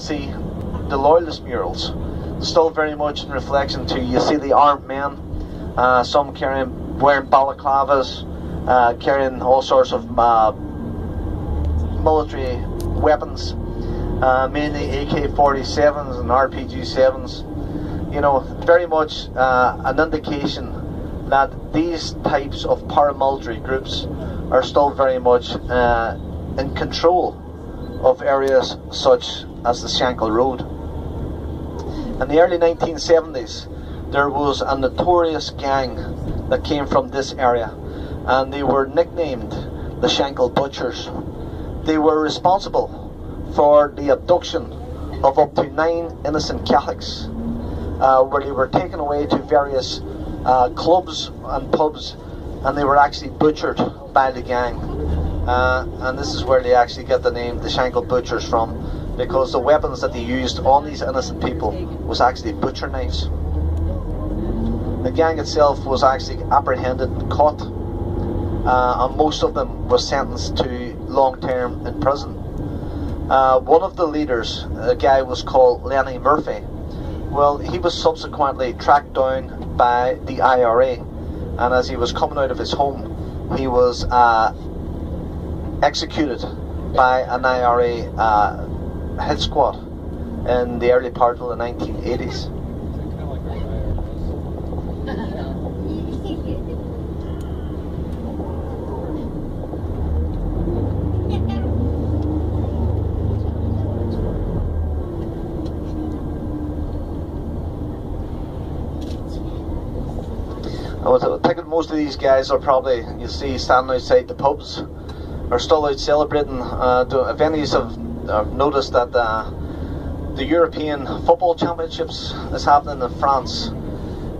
see the Loyalist murals, still very much in reflection to, you see the armed men, some wearing balaclavas, carrying all sorts of military weapons, mainly AK-47s and RPG-7s. You know, very much an indication that these types of paramilitary groups are still very much in control of areas such as the Shankill Road. In the early 1970s, there was a notorious gang that came from this area, and they were nicknamed the Shankill Butchers. They were responsible for the abduction of up to 9 innocent Catholics, where they were taken away to various clubs and pubs, and they were actually butchered by the gang. And this is where they actually get the name the Shankill Butchers from, because the weapons that they used on these innocent people was actually butcher knives. The gang itself was actually apprehended and caught, and most of them were sentenced to long term in prison. One of the leaders, a guy was called Lenny Murphy. Well, he was subsequently tracked down by the IRA, and as he was coming out of his home, he was executed by an IRA hit squad in the early part of the 1980s. I think most of these guys are probably, you see, standing outside the pubs, are still out celebrating. If any of you have noticed that the European Football Championships is happening in France,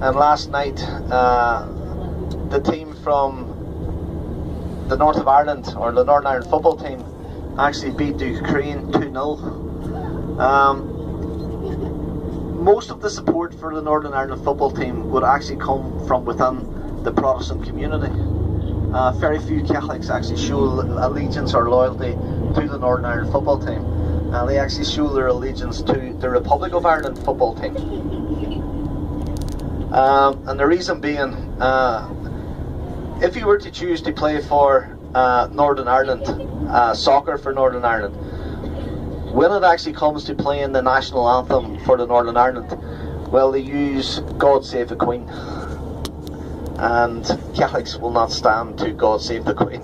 and last night the team from the north of Ireland, or the Northern Ireland football team, actually beat the Ukraine 2-0. Most of the support for the Northern Ireland football team would actually come from within the Protestant community. Very few Catholics actually show allegiance or loyalty to the Northern Ireland football team, and they actually show their allegiance to the Republic of Ireland football team. And the reason being, if you were to choose to play for Northern Ireland, soccer for Northern Ireland, when it actually comes to playing the national anthem for the Northern Ireland, well, they use God Save the Queen, and Catholics will not stand to God Save the Queen,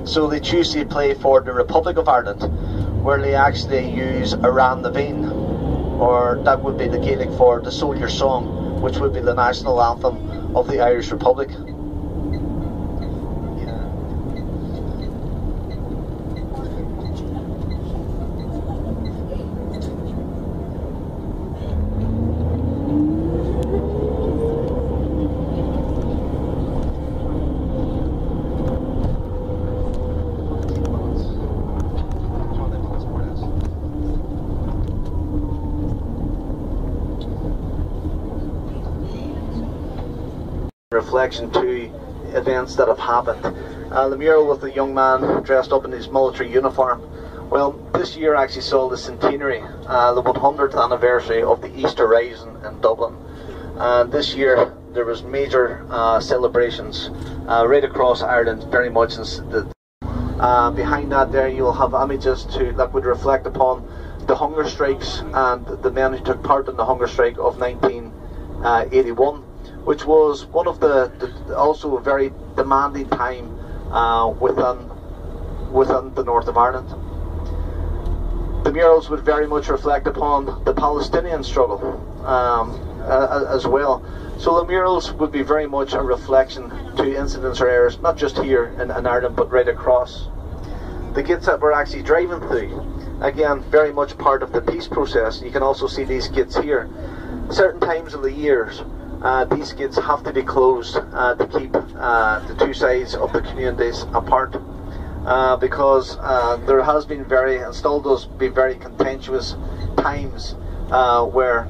so they choose to play for the Republic of Ireland, where they actually use Aran the Veen, or that would be the Gaelic for the Soldier Song, which would be the national anthem of the Irish Republic. Reflection to events that have happened. The mural with the young man dressed up in his military uniform. Well, this year actually saw the centenary, the 100th anniversary of the Easter Rising in Dublin. And this year there was major celebrations right across Ireland, very much behind that there you'll have images that would reflect upon the hunger strikes and the men who took part in the hunger strike of 1981. Which was one of the also a very demanding time within the north of Ireland. The murals would very much reflect upon the Palestinian struggle as well. So the murals would be very much a reflection to incidents or errors, not just here in Ireland, but right across. The gates that we're actually driving through, again, very much part of the peace process. You can also see these gates here. Certain times of the years, these gates have to be closed to keep the two sides of the communities apart, because there has been and still does be very contentious times where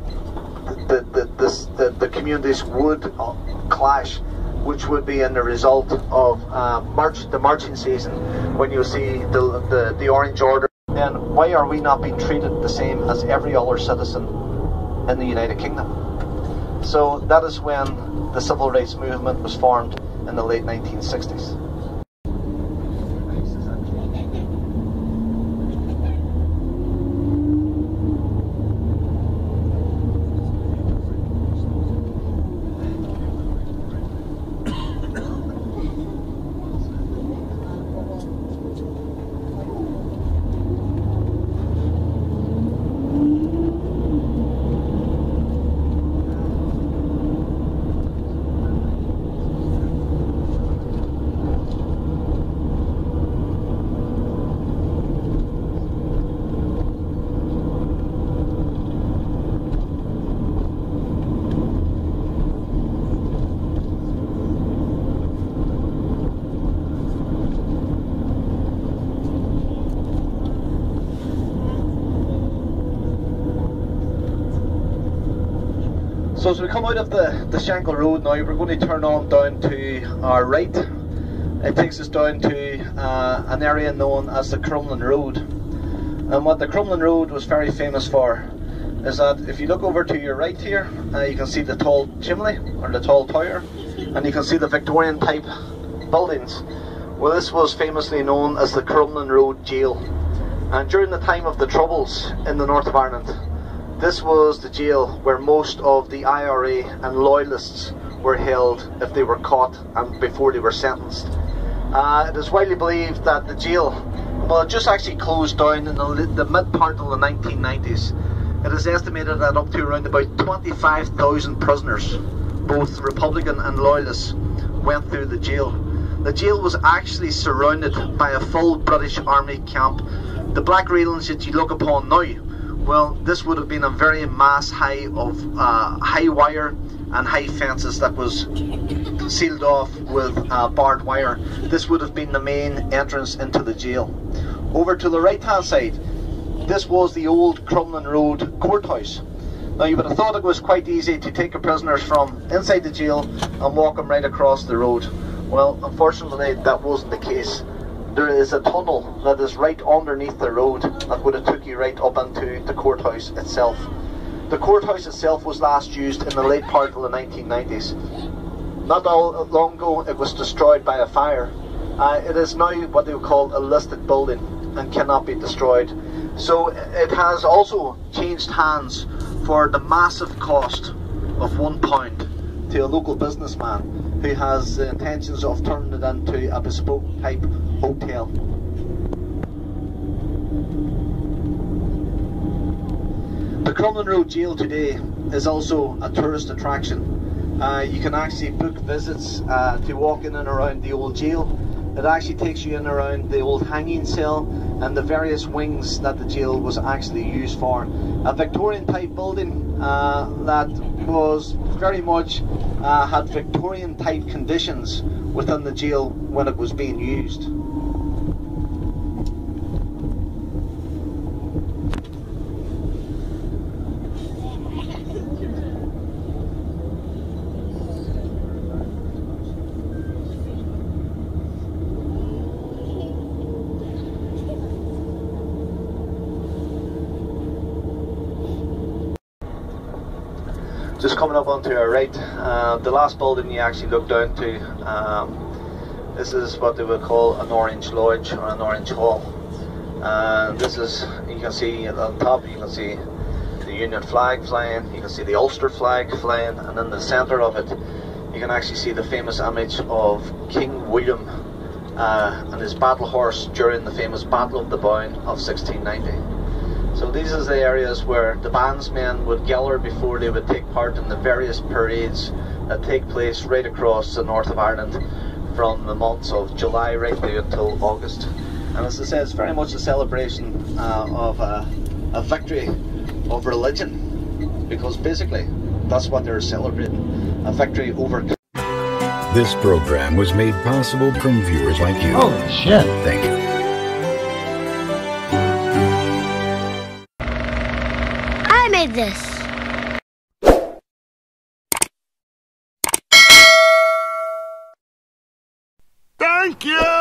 the communities would clash, which would be in the result of the marching season, when you see the Orange Order then why are we not being treated the same as every other citizen in the United Kingdom? So that is when the civil rights movement was formed in the late 1960s. So as we come out of the Shankill Road now, we're going to turn on down to our right. It takes us down to an area known as the Crumlin Road. And what the Crumlin Road was very famous for is that if you look over to your right here, you can see the tall chimney, or the tall tower, and you can see the Victorian type buildings. Well, this was famously known as the Crumlin Road Jail. And during the time of the Troubles in the north of Ireland, this was the jail where most of the IRA and loyalists were held if they were caught and before they were sentenced. It is widely believed that the jail, well, it just actually closed down in the mid part of the 1990s. It is estimated that up to around about 25,000 prisoners, both Republican and loyalists, went through the jail. The jail was actually surrounded by a full British Army camp. The black railings that you look upon now, well, this would have been a very mass high of high wire and high fences that was sealed off with barbed wire. This would have been the main entrance into the jail. Over to the right hand side, this was the old Crumlin Road courthouse. Now you would have thought it was quite easy to take a prisoner from inside the jail and walk them right across the road. Well, unfortunately that wasn't the case. There is a tunnel that is right underneath the road that would have took you right up into the courthouse itself. The courthouse itself was last used in the late part of the 1990s. Not long ago it was destroyed by a fire. It is now what they would call a listed building and cannot be destroyed. So it has also changed hands for the massive cost of £1 to a local businessman who has the intentions of turning it into a bespoke type hotel. The Crumlin Road Jail today is also a tourist attraction. You can actually book visits to walk in and around the old jail. It actually takes you in around the old hanging cell and the various wings that the jail was actually used for. A Victorian type building that was very much had Victorian type conditions within the jail when it was being used. Just coming up onto our right, the last building you actually look down to, this is what they would call an Orange Lodge or an Orange Hall. And this is, you can see on top, you can see the Union flag flying, you can see the Ulster flag flying, and in the centre of it you can actually see the famous image of King William and his battle horse during the famous Battle of the Boyne of 1690. So these are the areas where the bandsmen would gather before they would take part in the various parades that take place right across the north of Ireland from the months of July right through until August. And as I said, it's very much a celebration of a victory of religion, because basically that's what they're celebrating, a victory over. This program was made possible from viewers like you. Holy shit. Thank you. I made this. Thank you!